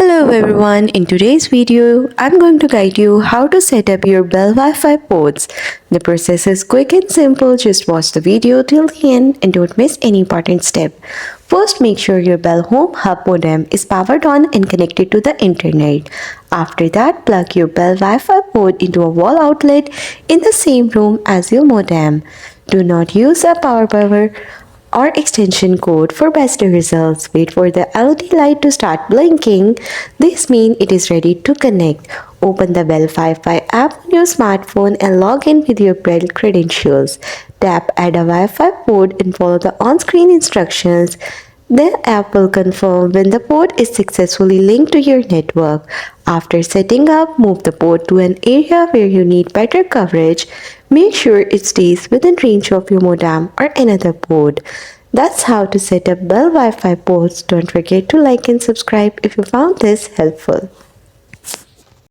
Hello everyone, in today's video, I'm going to guide you how to set up your Bell Wi-Fi ports. The process is quick and simple, just watch the video till the end and don't miss any important step. First, make sure your Bell Home Hub modem is powered on and connected to the internet. After that, plug your Bell Wi-Fi port into a wall outlet in the same room as your modem. Do not use a power buffer or extension code for best results. Wait for the LED light to start blinking. This means it is ready to connect. Open the Bell Wi-Fi app on your smartphone and log in with your Bell credentials. Tap Add a Wi-Fi port and follow the on-screen instructions. The app will confirm when the port is successfully linked to your network. After setting up, move the port to an area where you need better coverage. Make sure it stays within range of your modem or another port. That's how to set up Bell Wi-Fi ports. Don't forget to like and subscribe if you found this helpful.